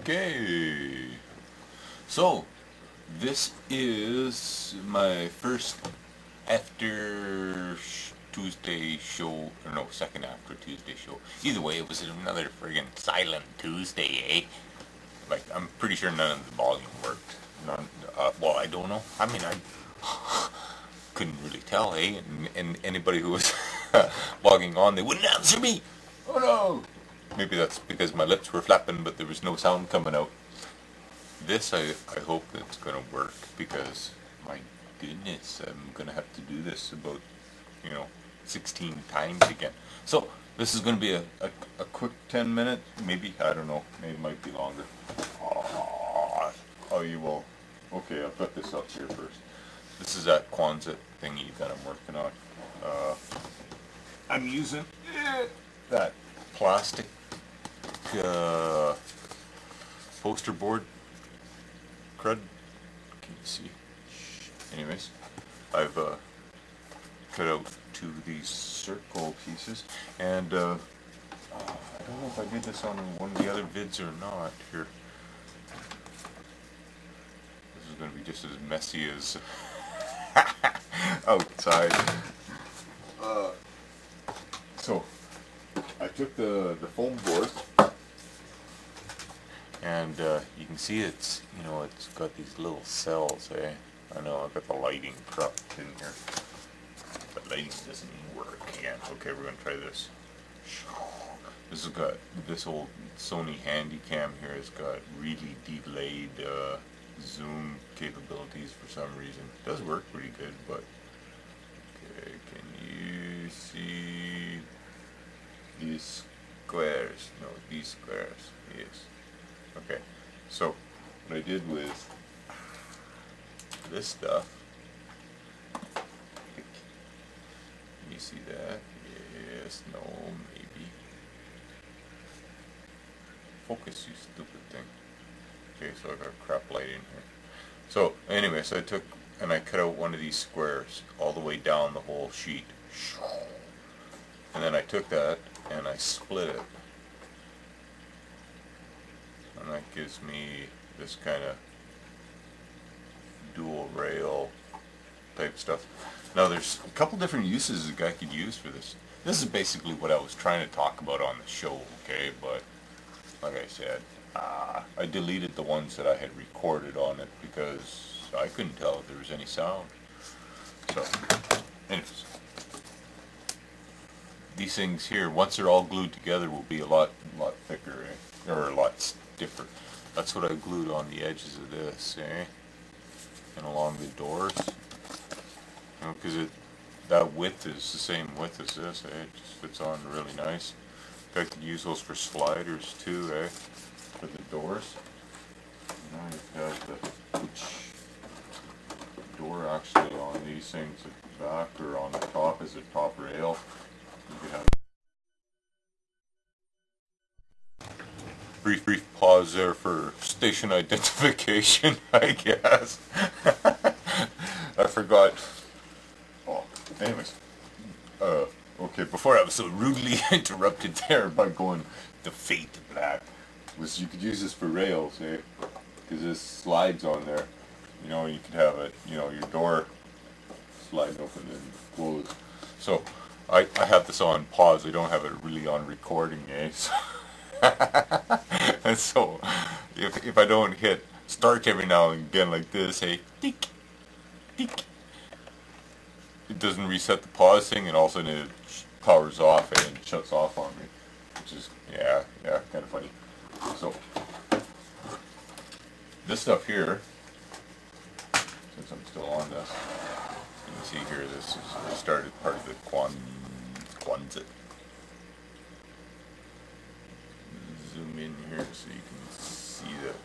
Okay, so this is my first after Tuesday show, or no, second after Tuesday show. Either way, it was another friggin' silent Tuesday, eh? Like, I'm pretty sure none of the volume worked. None, well, I don't know. I mean, I couldn't really tell, eh? And anybody who was logging on, they wouldn't answer me! Oh no! Maybe that's because my lips were flapping, but there was no sound coming out. This, I hope that's going to work, because, my goodness, I'm going to have to do this about, 16 times again. So, this is going to be a quick 10 minute, maybe, I don't know, maybe it might be longer. Oh, you will. Okay, I'll put this up here first. This is that quonset thingy that I'm working on. I'm using that plastic poster board crud. Can you see? Anyways, I've cut out two of these circle pieces, and I don't know if I did this on one of the other vids or not. Here, this is going to be just as messy as outside. So I took the foam board, and you can see it's it's got these little cells, eh? I know I've got the lighting cropped in here. The lighting doesn't work again. Okay, we're gonna try this. This has got this old Sony Handycam here. Has got really delayed zoom capabilities for some reason. It does work pretty good, but okay, can you see these squares? No, these squares. Yes. Okay. So what I did with this stuff. Can you see that? Yes. No. Maybe. Focus, you stupid thing. Okay, so I got crap light in here. So, anyways, I took and I cut out one of these squares all the way down the whole sheet. And then I took that and I split it. And that gives me this kind of dual rail type stuff. Now there's a couple different uses a guy could use for this. This is basically what I was trying to talk about on the show, okay? But like I said, I deleted the ones that I had recorded on it because I couldn't tell if there was any sound. So, anyways, these things here, once they're all glued together, will be a lot thicker, eh? Or a lot stiffer. That's what I glued on the edges of this, eh? And along the doors, because that width is the same width as this, eh? It just fits on really nice. I could use those for sliders too, eh? For the doors. Now you've got the door actually on these things at the back, or on the top as a top rail. You could have brief pause there for station identification, I guess. I forgot. Oh, anyways. Okay, before I was so rudely interrupted there by going the fade to black, was you could use this for rails, eh? Because this slides on there. You could have it, your door slide open and close. So, I have this on pause. I don't have it really on recording, eh? So and so, if I don't hit start every now and again like this, hey, tick, tick, it doesn't reset the pause thing, and all of a sudden it powers off and shuts off on me, which is, yeah, kind of funny. So, this stuff here, since I'm still on this, you can see here, this is started part of the quonset. Zoom in here so you can see that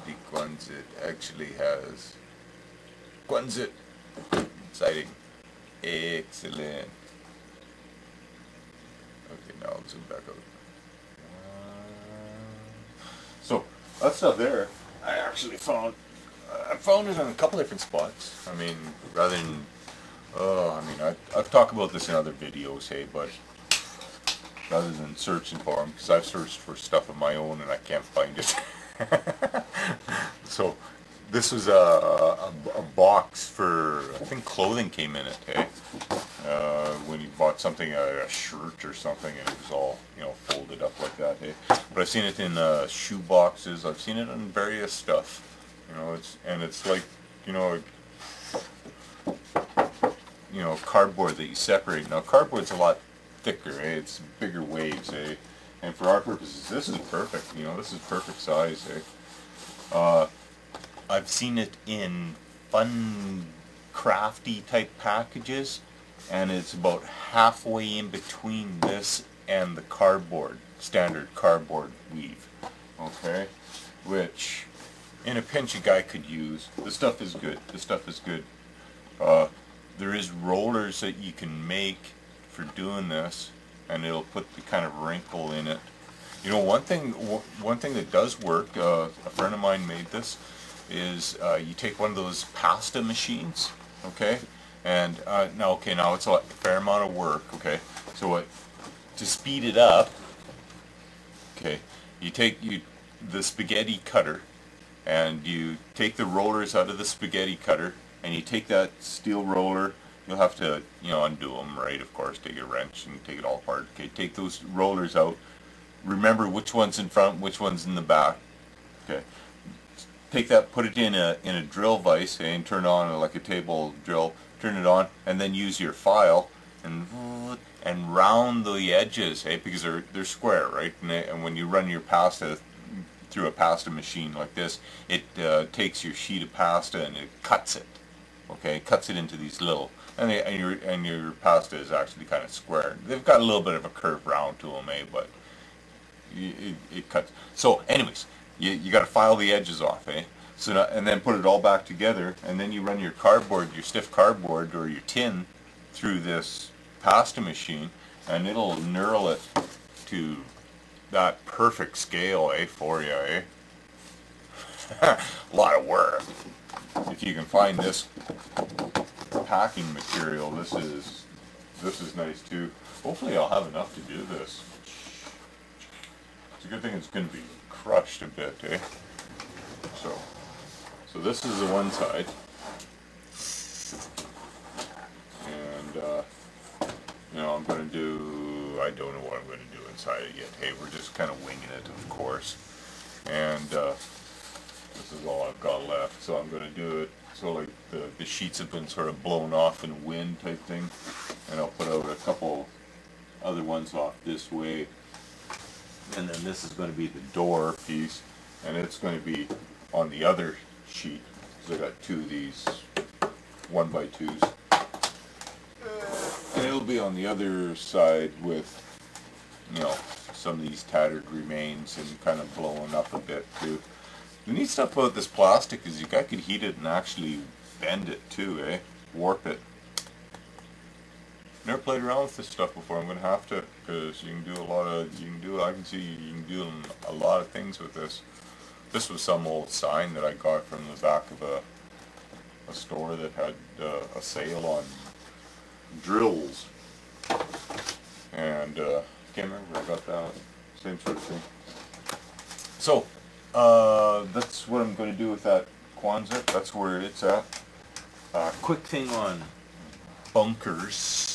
the quonset actually has quonset siding. Excellent. Okay, now I'll zoom back out. So that stuff there, I actually found. I found it in a couple different spots. I mean, rather than, I've talked about this in other videos, hey, but rather than searching for them, because I've searched for stuff of my own and I can't find it. So this was a box for, I think clothing came in it, hey? When you bought something, a shirt or something, and it was all, you know, folded up like that, hey? But I've seen it in shoe boxes, I've seen it in various stuff, you know, it's like, you know, cardboard that you separate. Now cardboard's a lot thicker, eh? It's bigger waves, eh? And for our purposes, this is perfect, you know, this is perfect size, eh? I've seen it in fun, crafty type packages, and it's about halfway in between this and the cardboard, standard cardboard weave, okay? Which, in a pinch, a guy could use. This stuff is good, this stuff is good. There is rollers that you can make for doing this, and it'll put the kind of wrinkle in it. You know, one thing that does work, a friend of mine made this, is you take one of those pasta machines, okay, and now it's a fair amount of work, okay, so to speed it up, okay, you take the spaghetti cutter, and you take the rollers out of the spaghetti cutter, and you take that steel roller. You'll have to, you know, undo them, right, of course, take a wrench and take it all apart. Okay, take those rollers out, remember which one's in front, which one's in the back, okay. Take that, put it in a drill vise, and turn it on like a table drill. Turn it on, and then use your file and round the edges, eh? Because they're square, right? And when you run your pasta through a pasta machine like this, it takes your sheet of pasta and it cuts it. Okay, it cuts it into these little, and your pasta is actually kind of square. They've got a little bit of a curve round to them, eh? But it cuts. So, anyways. You got to file the edges off, eh? So now, and then put it all back together, and then you run your cardboard, your stiff cardboard or your tin, through this pasta machine, and it'll knurl it to that perfect scale, eh, for you, eh? A lot of work. If you can find this packing material, this is nice too. Hopefully, I'll have enough to do this. It's a good thing it's going to be crushed a bit, eh? So this is the one side, and you know, I'm going to do, I don't know what I'm going to do inside it yet. Hey, we're just kind of winging it, of course, and this is all I've got left, so I'm going to do it so like the sheets have been sort of blown off in the wind type thing, and I'll put out a couple other ones off this way. And then this is going to be the door piece, and it's going to be on the other sheet, because I got two of these 1x2s. And it'll be on the other side with, you know, some of these tattered remains and kind of blowing up a bit too. The neat stuff about this plastic is you guys could heat it and actually bend it too, eh? Warp it. Never played around with this stuff before. I'm going to have to, because you can do a lot of, I can see you can do a lot of things with this. This was some old sign that I got from the back of a store that had a sale on drills. And can't remember where I got that. Same sort of thing. So, that's what I'm going to do with that quonset. That's where it's at. Quick thing on bunkers.